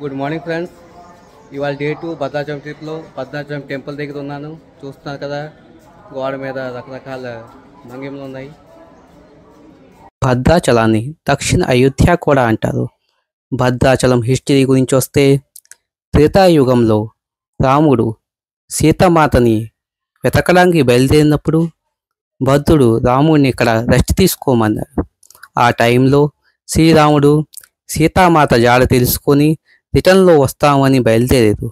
Good morning friends. ఇవాళ day 2 Bhadrachalam ట్రిప్లో Bhadrachalam temple దగ్గర ఉన్నాను. చూస్తున్నారు కదా, గోడ మీద రకరకాల భంగిమలు ఉన్నాయి. భద్రాచలాన్ని దక్షిణ అయోధ్య కూడా అంటారు. భద్రాచలం హిస్టరీ గురించి వస్తే, త్రేతాయుగంలో రాముడు సీతామాతని వెతకడానికి బయలుదేరినప్పుడు భద్రుడు రాముడిని ఇక్కడ రెస్ట్ తీసుకోమన్నాడు. ఆ టైంలో శ్రీరాముడు సీతామాత జాడ తెలుసుకొని రిటర్న్లో వస్తామని బయలుదేరారు.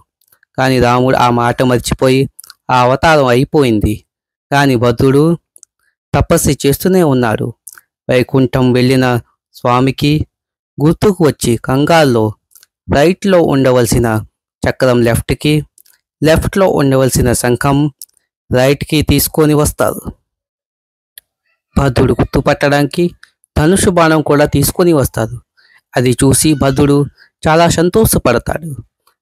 కానీ రాముడు ఆ మాట మర్చిపోయి ఆ అవతారం అయిపోయింది. కానీ భద్రుడు తపస్సు చేస్తూనే ఉన్నాడు. వైకుంఠం వెళ్ళిన స్వామికి గుర్తుకు వచ్చి కంగాల్లో రైట్లో ఉండవలసిన చక్రం లెఫ్ట్కి, లెఫ్ట్లో ఉండవలసిన శంఖం రైట్కి తీసుకొని వస్తారు. భద్రుడు గుర్తుపట్టడానికి ధనుషు బాణం కూడా తీసుకొని వస్తారు. అది చూసి భద్రుడు చాలా సంతోషపడతాడు.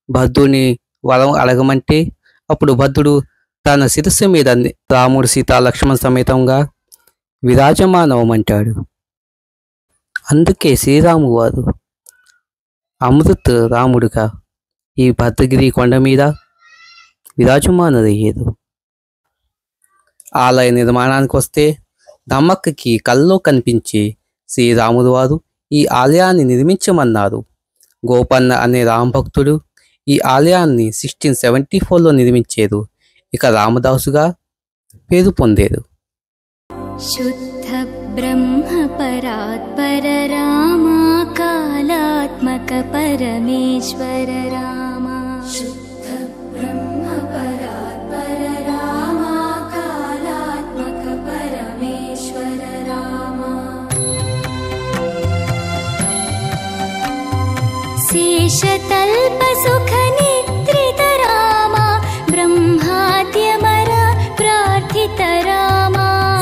భద్రుని వరం అడగమంటే అప్పుడు భద్రుడు తన శిరస్సు మీద రాముడు సీతా లక్ష్మణ సమేతంగా విరాజమానవమంటాడు. అందుకే శ్రీరాము వారు అమృత్ రాముడుగా ఈ భద్రగిరి కొండ మీద విరాజమానయ్యారు. ఆలయ నిర్మాణానికి వస్తే దమ్మక్కకి కల్లో కనిపించే శ్రీరాముడు వారు ఈ ఆలయాన్ని నిర్మించమన్నారు. గోపన్న అనే రామభక్తుడు ఈ ఆలయాన్ని 1674లో నిర్మించారు. ఇక రామదాసుగా పేరు పొందారు. శుద్ధ బ్రహ్మ పరాత్పర రామ కాలాత్మక పరమేశ్వర రామ. శుద్ధ బ్రహ్మ పరాత్పర రామ కాలాత్మక పరమేశ్వర రామ. శేషతల్ప సుఖ నిద్రిత రామ బ్రహ్మాద్యమర ప్రార్థిత రామ.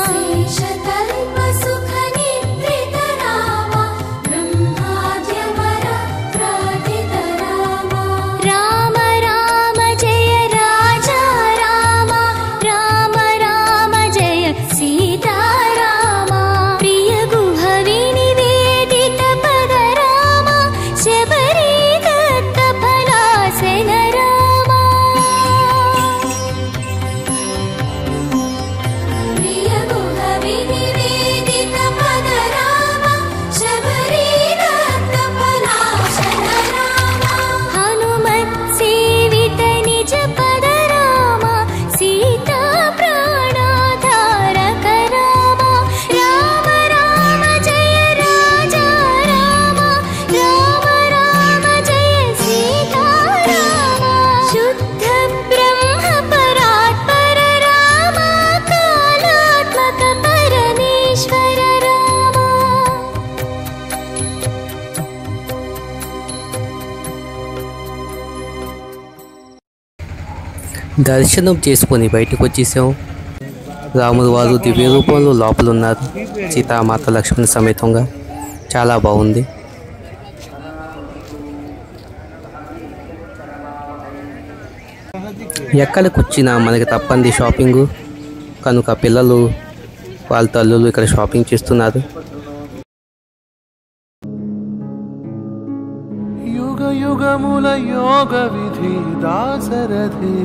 శేషతల్ప సుఖ నిద్రిత రామ బ్రహ్మాద్యమర ప్రార్థిత రామ. రామ రామ జయ రాజా రామ, రామ రామ జయ సీతారామ. ప్రియ గుహ వినివేదిత పద రామ శబరి దత్త ఫలాసన రామ. ప్రియ గుహ వినివేదిత పద రామ శబరి దత్త ఫలాసన రామ. హనుమత్ సేవిత నిజ పద రామ సీతా ప్రాణాధారక రామ. రామ రామ జయ రాజా రామ, రామ రామ జయ సీతారామ. శుద్ధ బ్రహ్మ పరాత్పర రామ కాలాత్మక పరమేశ్వర రామ. దర్శనం చేసుకొని బయటకు వచ్చేసాం. రాముడు వారు దివ్య రూపంలో లోపల ఉన్నారు, సీతామాత లక్ష్మణ సమేతంగా. చాలా బాగుంది. ఎక్కడికి వచ్చినా మనకి తప్పంది షాపింగ్. కనుక పిల్లలు వాళ్ళ తల్లులు ఇక్కడ షాపింగ్ చేస్తున్నారు. యుగ యుగముల యోగ విధి దాసరథి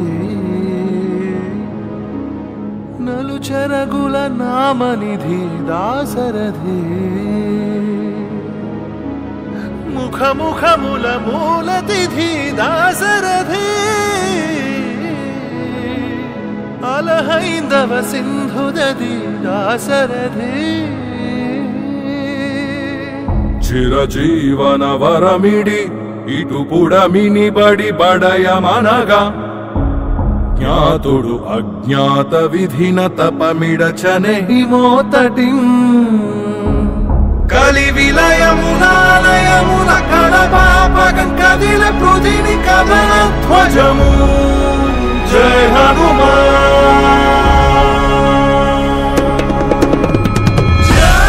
నలు చెరగుల నామనిధి దాసరథి. ముఖ ముఖముల మూల తిథి దాసరథి అలహైందవ సింధుదది దాసరథి. చిరజీవన వరమిడి ఇటు పుడమిని బడి బడయమనగా జ్ఞాతుడు అజ్ఞాత విధిన తపమిడచనే హిమోతటి. కలి విలయమునాలయమున కడపాపగం కదిల పృథిని కదన ధ్వజము. జయ హనుమాన్. జయ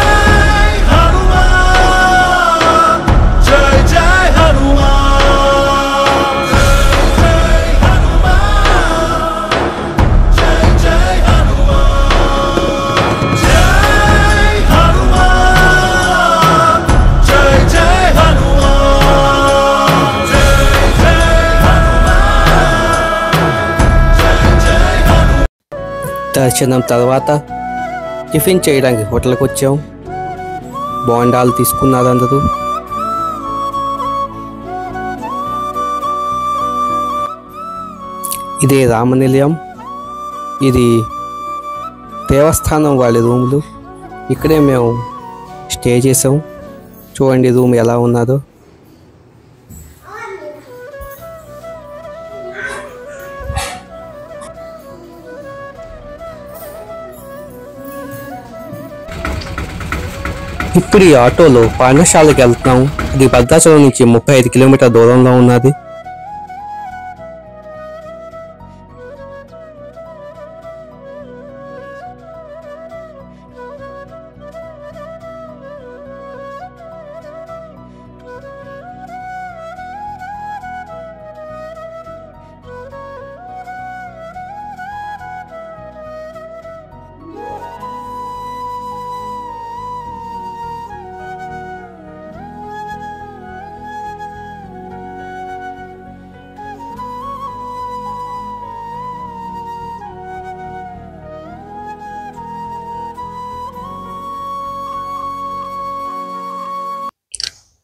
దర్శనం తర్వాత టిఫిన్ చేయడానికి హోటల్కి వచ్చాం. బోండాలు తీసుకున్నారు అందరూ. ఇదే రామనిలయం. ఇది దేవస్థానం వాళ్ళ రూములు. ఇక్కడే మేము స్టే చేసాం. చూడండి రూమ్ ఎలా ఉన్నదో. ఇప్పుడు ఈ ఆటోలో పర్ణశాలకు వెళ్తున్నాం. ఇది భద్రాచలం నుంచి 35 కిలోమీటర్ల దూరంలో ఉన్నది.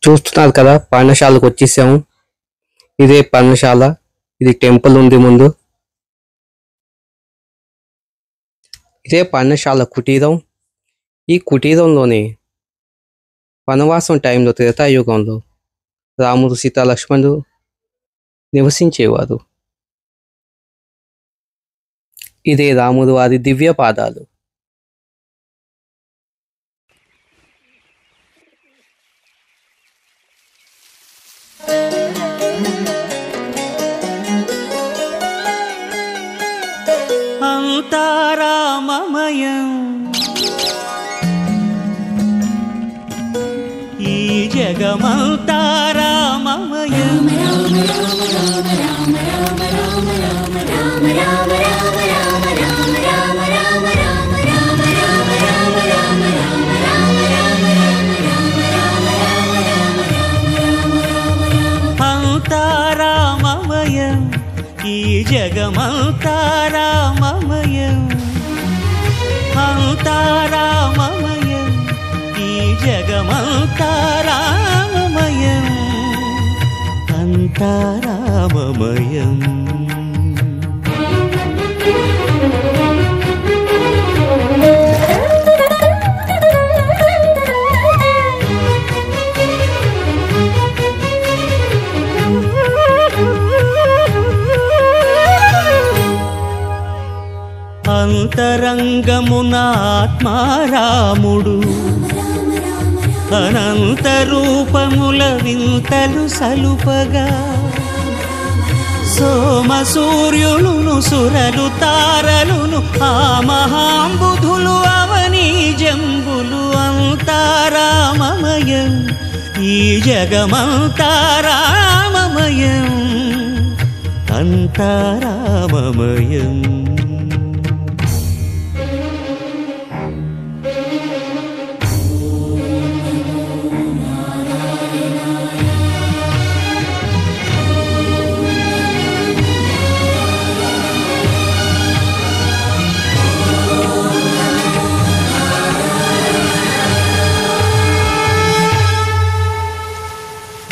చూస్తున్నారు కదా, పర్ణశాలకు వచ్చేసాము. ఇదే పర్ణశాల. ఇది టెంపుల్ ఉంది ముందు. ఇదే పర్ణశాల కుటీరం. ఈ కుటీరంలోనే వనవాసం టైంలో త్రేతాయుగంలో రాముడు సీతా లక్ష్మణుడు నివసించేవారు. ఇదే రాముడు వారి దివ్య పాదాలు. అంతారామమయం ఈ జగమంతారామమయం అంతారామమయం ఈ జగమంతారామమయం అంతారామమయం ఈ జగమంతారామమయం అంతారామమయం. అంతరంగమున ఆత్మారాముడు అనంత రూపముల వింతలు సలుపగా సోమ సూర్యులును సురలు తారలును ఆ మహాంబుధులు అవనీ జంబులు అంతారామమయం ఈ జగమంతారామమయం అంతారామమయం.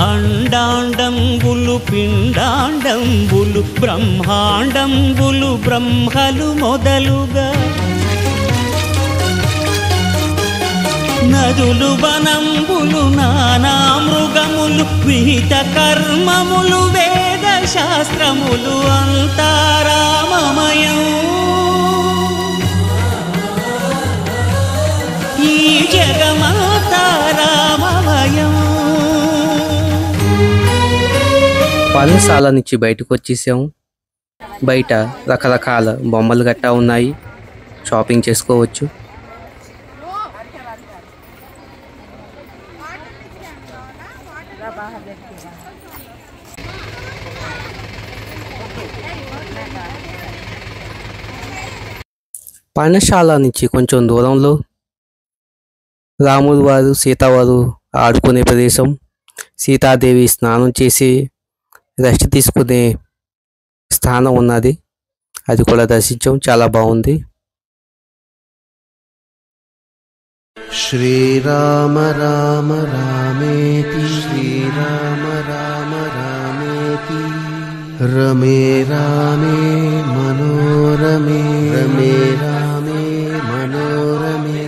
అండాండంబులు పిండాండంబులు బ్రహ్మాండంబులు బ్రహ్మలు మొదలుగా నదులు వనంబులు నానా మృగములు విహిత కర్మములు వేద శాస్త్రములు అంతారామమయం ఈ జగమంతారామమయం. పర్ణశాల నుంచి బయటకు వచ్చేసాము. బయట రకరకాల బొమ్మలు గట్టా ఉన్నాయి. షాపింగ్ చేసుకోవచ్చు. పర్ణశాల నుంచి కొంచెం దూరంలో రాముడు వారు సీతావారు ఆడుకునే ప్రదేశం, సీతాదేవి స్నానం చేసి రెస్ట్ తీసుకునే స్థానం ఉన్నది. అది కూడా దర్శించాం. చాలా బాగుంది. श्रीराम राम रामेति श्रीराम राम रामेति रमे रामे मनोरमे रमे रामे मनोरमे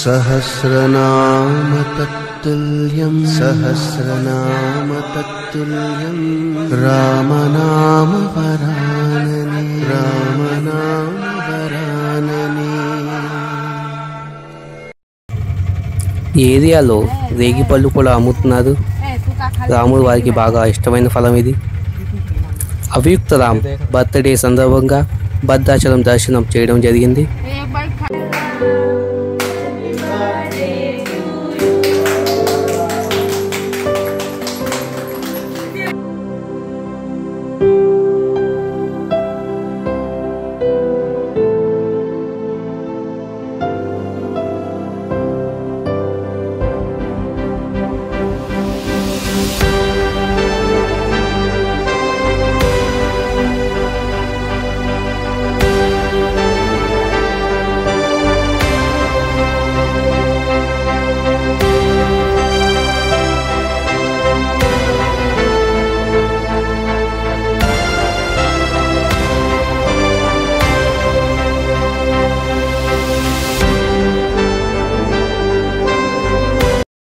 सहस्रनाम तत्तुल्यं सहस्रनाम तत्तुल्यं रामनाम वरानने रामनाम वरानने ఈ ఏరియాలో రేగి పళ్ళు కూడా అమ్ముతున్నారు. రాముడు వారికి బాగా ఇష్టమైన ఫలం ఇది. అభియుక్త రామ్ బర్త్డే సందర్భంగా భద్రాచలం దర్శనం చేయడం జరిగింది.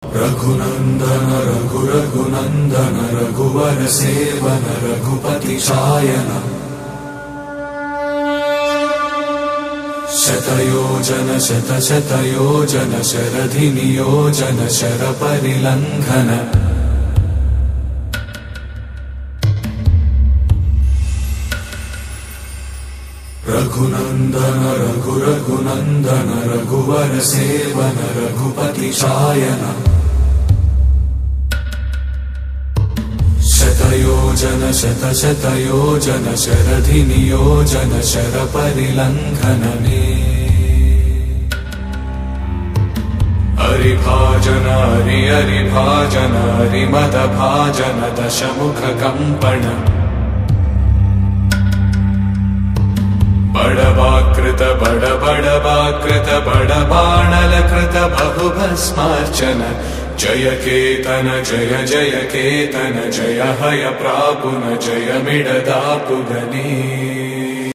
रघुनंदन रघु रघुनंदन रघुवर सेवन रघुपति शायन शतयोजन शत शतयोजन शरधि नियोजन शर परिलंघन रघुनंदन रघु रघुनंदन रघुवर सेवन रघुपति शायन शतयोजन शत शतयोजन शरधि नियोजन शर परिलंघनने हरिभाजन हरि हरिभाजन हरिमद भाजन दशमुख कंपन बड़वाकृत बड़वाकृत बड़बाणल कृत बहुभस्मार्चन जय केतन जय जय केतन जय हय प्रापुन जय मिडदापुगने